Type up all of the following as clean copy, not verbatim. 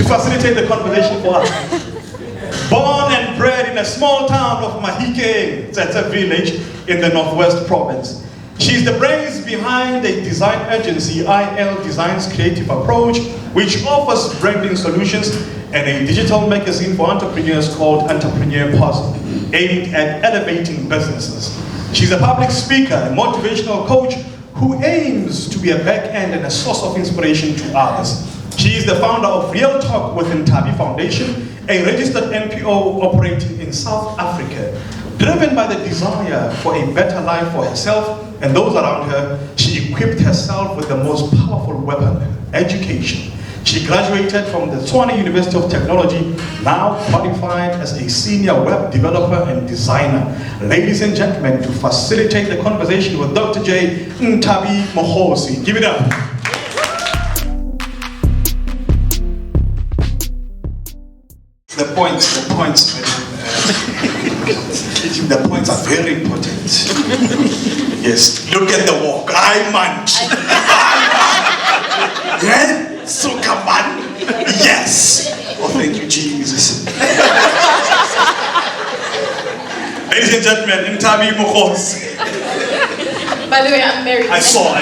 facilitate the conversation for us. Born and bred in a small town of Mahike, that's a village in the Northwest Province. She's the brains behind a design agency, IL Design's creative approach, which offers branding solutions and a digital magazine for entrepreneurs called Entrepreneurship, aimed at elevating businesses. She's a public speaker and motivational coach who aims to be a back-end and a source of inspiration to others. She is the founder of RealTalkWithNthabi Foundation, a registered NPO operating in South Africa. Driven by the desire for a better life for herself and those around her, she equipped herself with the most powerful weapon, education. She graduated from the Tshwane University of Technology, now qualified as a senior web developer and designer. Ladies and gentlemen, to facilitate the conversation with Dr. J. Nthabi Mohosi. Give it up. The points are very important. Yes, look at the walk. I munch. Yeah? So come on. Yes. Oh, thank you, Jesus. Ladies and gentlemen, Nthabi Mohosi. By the way, I'm married. I saw.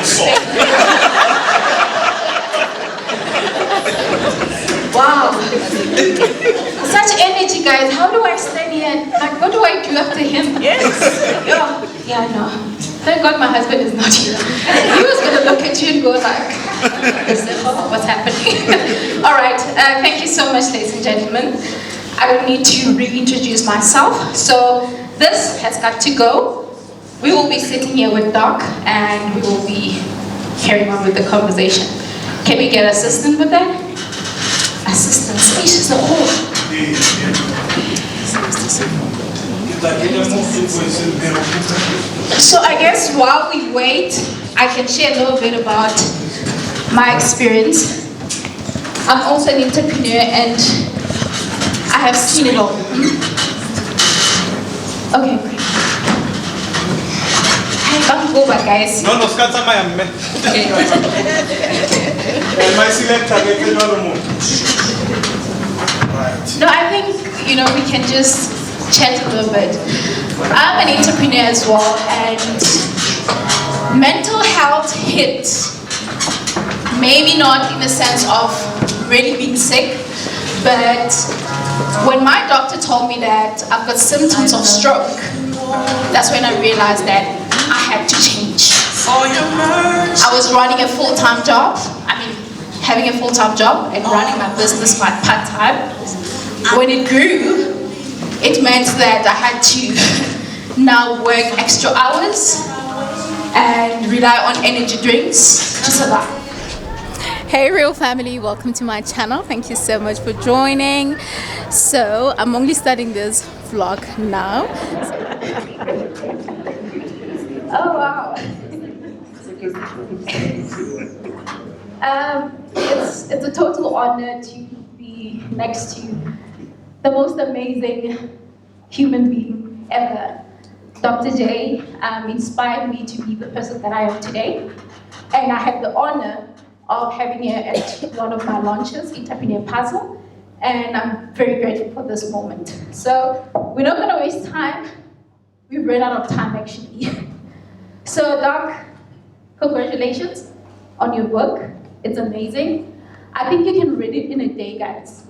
Wow. Such energy, guys. How do I stand here? Like, what do I do after him? Yes. Yeah, no. Thank God my husband is not here. He was going to look at you and go like, what's happening? All right. Thank you so much, ladies and gentlemen. I don't need to reintroduce myself. So this has got to go. We will be sitting here with Doc and we will be carrying on with the conversation. Can we get assistant with that? Assistance, which is the whole. So I guess while we wait, I can share a little bit about my experience. I'm also an entrepreneur and I have seen it all. Okay, great. Hey, don't go back, guys. No, Skata, my man. My selector, right. No, I think, we can just chat a little bit. I'm an entrepreneur as well, and mental health hit, maybe not in the sense of really being sick, but when my doctor told me that I've got symptoms of stroke, that's when I realized that I had to change. I was running a full-time job, having a full-time job and running my business part-time. When it grew, it meant that I had to now work extra hours and rely on energy drinks to survive. Hey Real family, welcome to my channel. Thank you so much for joining. So I'm only starting this vlog now. Oh wow. It's a total honor to be next to the most amazing human being ever. Dr. J inspired me to be the person that I am today. And I had the honor of having her at one of my launches, Entrepreneur Puzzle. And I'm very grateful for this moment. So we're not going to waste time. We've run out of time actually. So Doc, congratulations on your book. It's amazing. I think you can read it in a day, guys.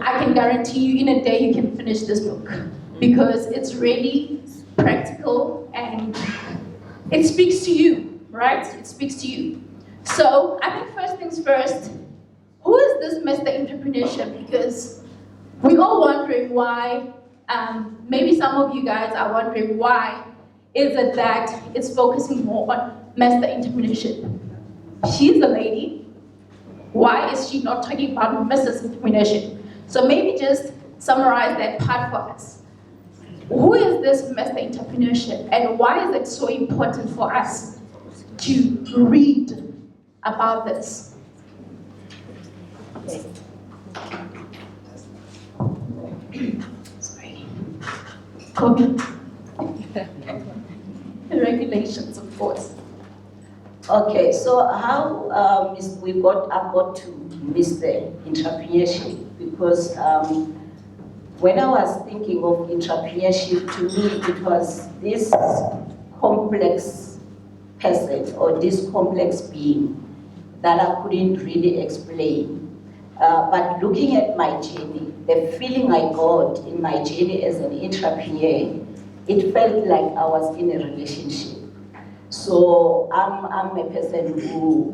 I can guarantee you in a day you can finish this book because it's really practical and it speaks to you, right? It speaks to you. So I think first things first, who is this Mr. Entrepreneurship? Because we're all wondering why, maybe some of you guys are wondering why is it that it's focusing more on Mr. Entrepreneurship? She's a lady. Why is she not talking about Mrs. Entrepreneurship? So maybe just summarize that part for us. Who is this Mr. Entrepreneurship and why is it so important for us to read about this? Sorry. COVID. The regulations, of course. Okay, so how I've got to Mr. Entrepreneurship because when I was thinking of entrepreneurship, to me it was this complex person or this complex being that I couldn't really explain. But looking at my journey, the feeling I got in my journey as an entrepreneur, it felt like I was in a relationship. So I'm a person who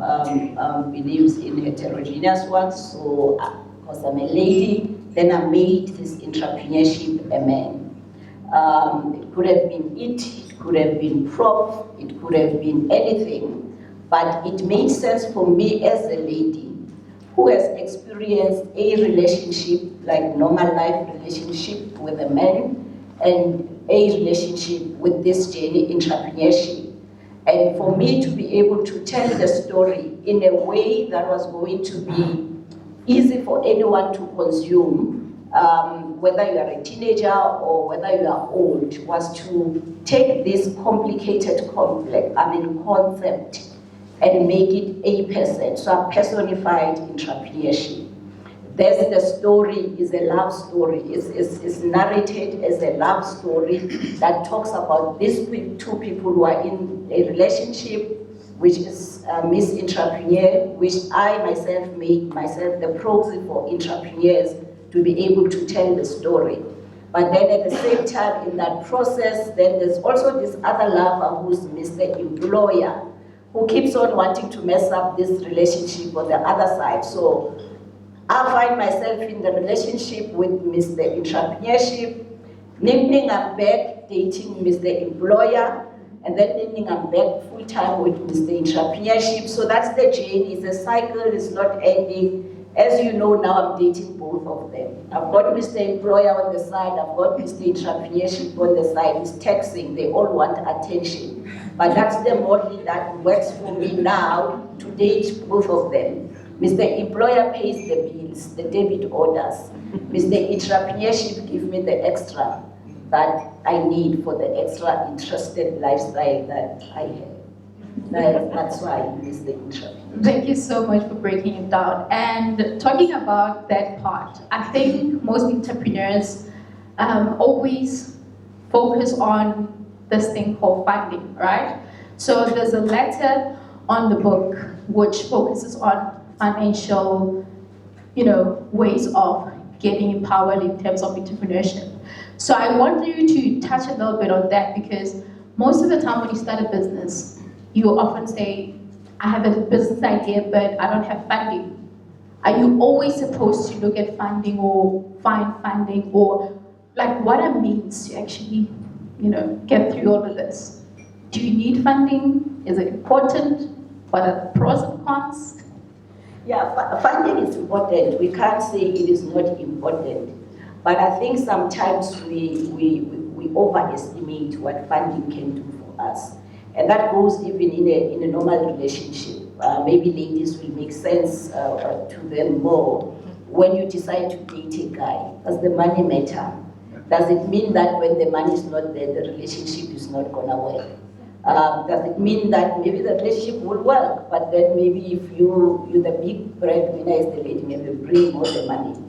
believes in heterogeneous ones. So because I'm a lady, then I made this entrepreneurship a man. It could have been it could have been prop, it could have been anything, but it made sense for me as a lady who has experienced a relationship, like normal life relationship with a man, and a relationship with this journey, entrepreneurship. And for me to be able to tell the story in a way that was going to be easy for anyone to consume, whether you are a teenager or whether you are old, was to take this complicated concept and make it a person. So I personified entrepreneurship. There's the story is a love story. It's narrated as a love story that talks about these two people who are in a relationship, which is Miss Entrepreneur, which I myself made myself the proxy for entrepreneurs to be able to tell the story. But then at the same time in that process, then there's also this other lover who's Mr. Employer, who keeps on wanting to mess up this relationship on the other side. So I find myself in the relationship with Mr. Entrepreneurship, naming I'm back dating Mr. Employer, and then naming I'm back full-time with Mr. Entrepreneurship. So that's the journey, it's a cycle, it's not ending. As you know, now I'm dating both of them. I've got Mr. Employer on the side, I've got Mr. Entrepreneurship on the side. It's taxing, they all want attention. But that's the model that works for me now to date both of them. Mr. Employer pays the bills, the debit orders. Mr. Entrepreneurship gives me the extra that I need for the extra interested lifestyle that I have. That's why Mr. Entrepreneurship. Thank you so much for breaking it down. And talking about that part, I think most entrepreneurs always focus on this thing called funding, right? So there's a letter on the book which focuses on financial, ways of getting empowered in terms of entrepreneurship. So I want you to touch a little bit on that because most of the time when you start a business, you often say, I have a business idea, but I don't have funding. Are you always supposed to look at funding or find funding or like what are means to actually, get through all of this? Do you need funding? Is it important? What are the pros and cons? Yeah, funding is important. We can't say it is not important. But I think sometimes we overestimate what funding can do for us. And that goes even in a normal relationship. Maybe ladies will make sense to them more. When you decide to date a guy, does the money matter? Does it mean that when the money is not there, the relationship is not gonna work? Does it mean that maybe the relationship will work, but then maybe if you're the big breadwinner as the lady, maybe bring all the money.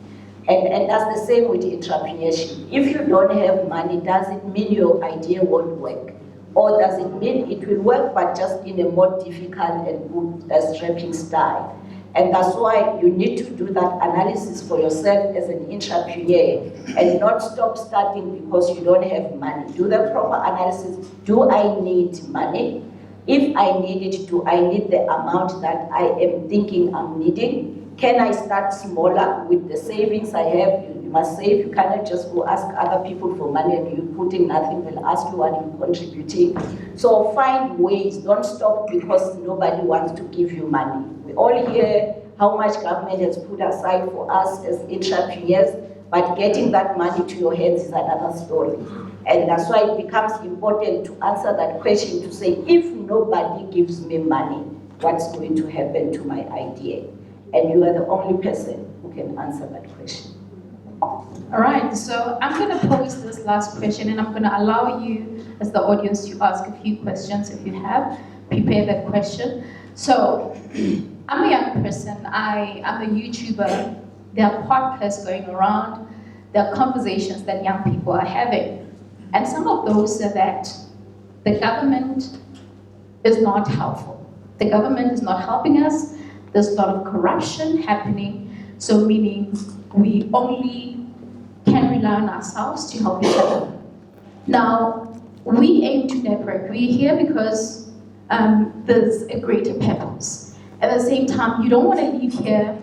And that's the same with entrepreneurship. If you don't have money, does it mean your idea won't work? Or does it mean it will work, but just in a more difficult and good strapping style? And that's why you need to do that analysis for yourself as an entrepreneur and not stop starting because you don't have money. Do the proper analysis. Do I need money? If I need it, do I need the amount that I am thinking I'm needing? Can I start smaller with the savings I have? You must save. You cannot just go ask other people for money and you put in nothing. They'll ask you what you're contributing. So find ways. Don't stop because nobody wants to give you money. We all hear how much government has put aside for us as entrepreneurs, but getting that money to your hands is another story. And that's why it becomes important to answer that question to say, if nobody gives me money, what's going to happen to my idea? And you are the only person who can answer that question. All right, so I'm going to pose this last question and I'm going to allow you as the audience to ask a few questions if you have. prepare that question. So, I'm a young person. I'm a YouTuber. There are podcasts going around. There are conversations that young people are having. And some of those are that the government is not helpful. The government is not helping us. There's a lot of corruption happening. So meaning we only can rely on ourselves to help each other. Now, we aim to network. We're here because there's a greater purpose. At the same time, you don't want to leave here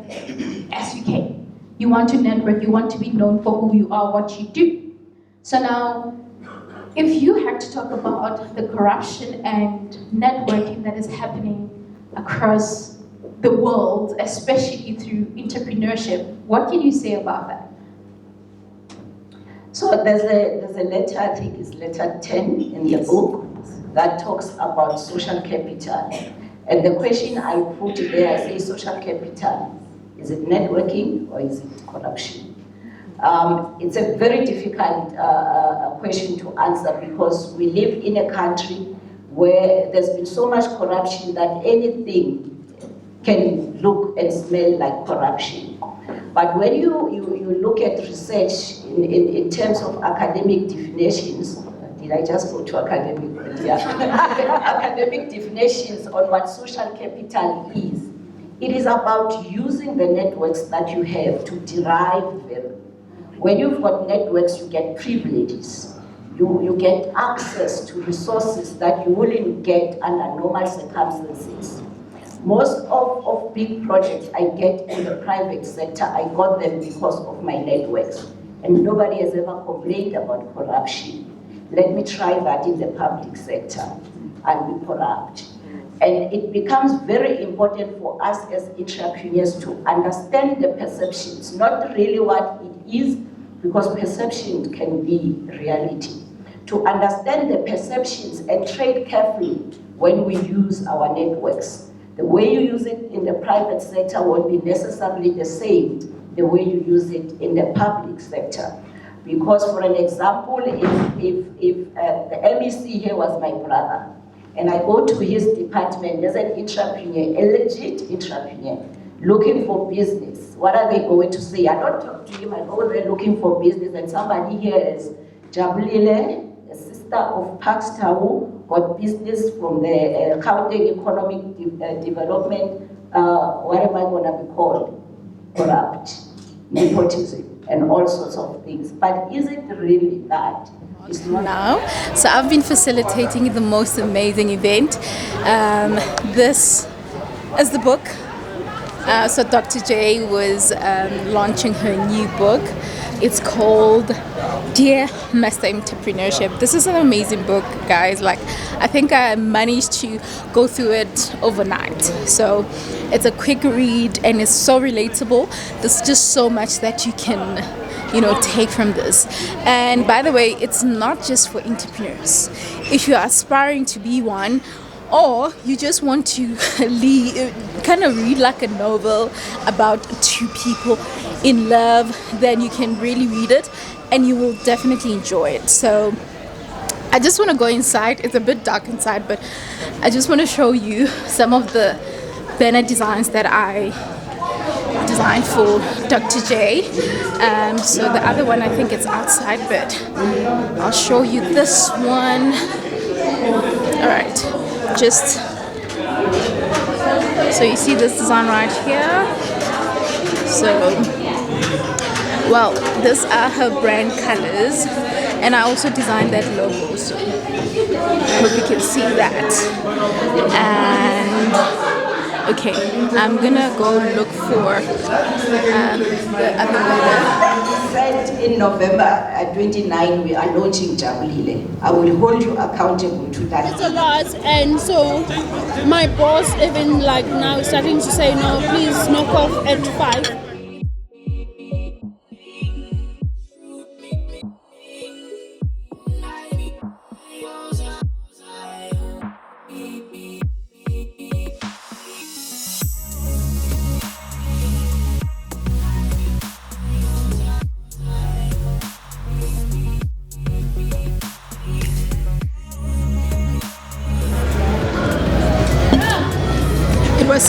as you came. You want to network, you want to be known for who you are, what you do. So now, if you had to talk about the corruption and networking that is happening across the world, especially through entrepreneurship, what can you say about that? So there's a letter, I think it's letter 10 in the book, that talks about social capital. And the question I put there, I say social capital, is it networking or is it corruption? It's a very difficult question to answer because we live in a country where there's been so much corruption that anything can look and smell like corruption. But when you look at research in terms of academic definitions, did I just go to academic? Yeah. Academic definitions on what social capital is. It is about using the networks that you have to derive them. When you've got networks, you get privileges. You get access to resources that you wouldn't get under normal circumstances. Most of big projects I get in the private sector, I got them because of my networks. And nobody has ever complained about corruption. Let me try that in the public sector and be corrupt. And it becomes very important for us as entrepreneurs to understand the perceptions, not really what it is, because perception can be reality. To understand the perceptions and trade carefully when we use our networks. The way you use it in the private sector won't be necessarily the same the way you use it in the public sector. Because for an example, if the MEC here was my brother, and I go to his department, there's an entrepreneur, a legit entrepreneur, looking for business. What are they going to say? I don't talk to him, I go there looking for business, and somebody here is Jabulile, a sister of Pakstau, got business from the Gauteng Economic Development, what am I going to be called? Corrupt, nepotism, and all sorts of things. But is it really that? It's not Now, so I've been facilitating the most amazing event. This is the book. So Dr. J was launching her new book. It's called Dear Master Entrepreneurship. This is an amazing book, guys. Like, I think I managed to go through it overnight. So it's a quick read and it's so relatable. There's just so much that you can take from this. And by the way, it's not just for entrepreneurs. If you're aspiring to be one, or you just want to read like a novel about two people in love, then you can really read it and you will definitely enjoy it. So I just want to go inside. It's a bit dark inside, but I just want to show you some of the banner designs that I designed for Dr. J. So the other one, I think it's outside, but I'll show you this one. All right, so you see this design right here. So, well, these are her brand colors, and I also designed that logo, so I hope you can see that. And okay, I'm gonna go look for the other banner. Said in November 29, we are launching Jabulile. I will hold you accountable to that. It's a lot, and so my boss even now is starting to say, no, please knock off at 5.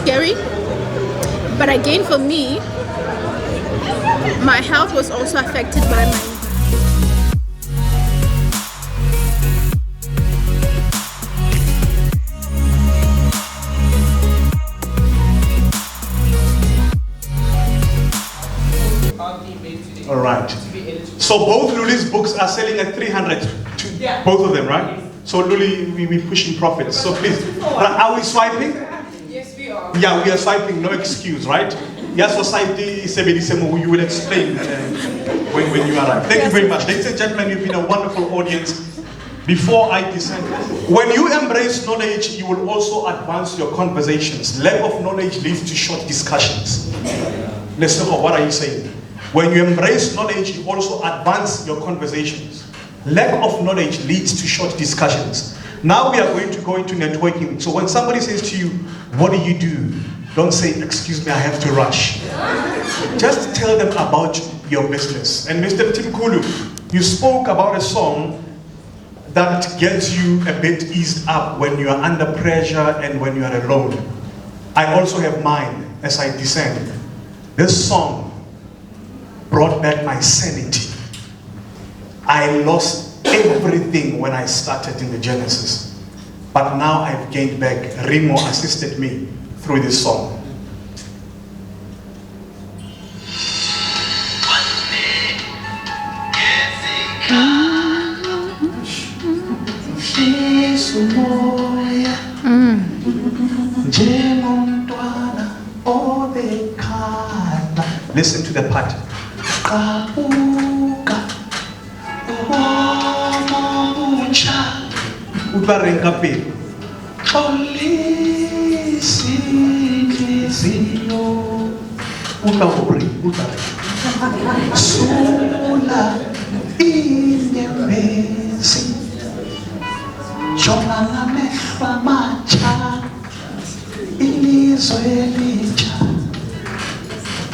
scary. But again, for me, my health was also affected by my All right. So both Luli's books are selling at 300. Both of them, right? So Luli, we're pushing profits. So please, are we swiping? Yes, we are. Yeah, we are swiping. No excuse, right? Yes, society you will explain when you arrive. Thank you very much, ladies and gentlemen. You've been a wonderful audience. Before I descend, when you embrace knowledge, you will also advance your conversations. Lack of knowledge leads to short discussions. Let's look at what are you saying. When you embrace knowledge, you also advance your conversations. Lack of knowledge leads to short discussions. Now we are going to go into networking. So when somebody says to you, what do you do? Don't say, excuse me, I have to rush. Just tell them about your business. And Mr. Tim Kulu, you spoke about a song that gets you a bit eased up when you are under pressure and when you are alone. I also have mine as I descend. This song brought back my sanity. I lost everything when I started in the Genesis. But now I've gained back. Remo assisted me through this song. Listen to the part.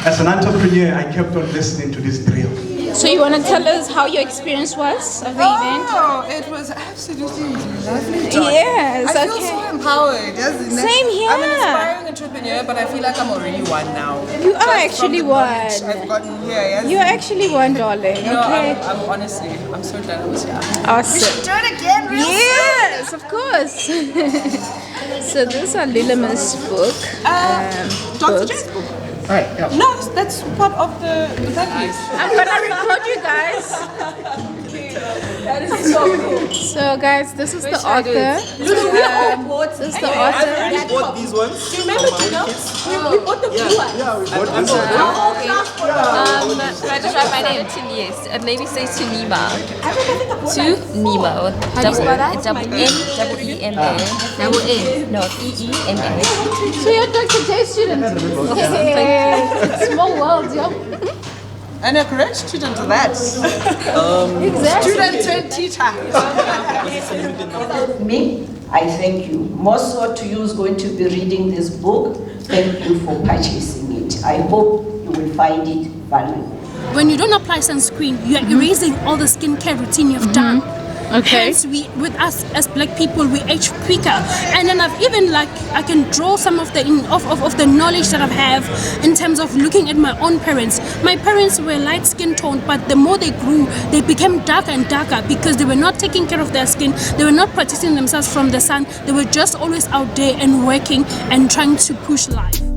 As an entrepreneur, I kept on listening to this drill. So you want to tell us how your experience was of the event? Oh, it was absolutely lovely. John. Yes, I feel okay. so empowered. Same here. I'm an aspiring entrepreneur, but I feel like I'm already one now. You are Just from actually the knowledge one. I've gotten here. Yes. You're actually one, darling. No, Okay. I'm honestly, I'm so glad I was here. Awesome. Do it again, real Yes, of course. So this is Lilama's book. Dr. books. J's book. Right. Yeah. No, that's part of the package. I'm gonna record you guys. That is so cool. So guys, this is the author. This is the author. We bought these ones. Do you remember, Gino? We bought the blue one. Yeah, we bought these ones. Do I just write my name? Yes. Maybe say Tunima. Tunima. How do you spell that? N-E-E-M-A. Double N. No, E-E-M-A. So you're a Dr. J student. Thank you. Small world, yo. And a correct student to that. Exactly. Student turned teacher. Me, I thank you. More so to you who's going to be reading this book. Thank you for purchasing it. I hope you will find it valuable. When you don't apply sunscreen, you are erasing all the skincare routine you've done. Okay. Hence, with us as black people, we age quicker. And then I've even I can draw some of the of the knowledge that I have in terms of looking at my own parents. My parents were light skin toned, but the more they grew, they became darker and darker because they were not taking care of their skin. They were not protecting themselves from the sun. They were just always out there and working and trying to push life.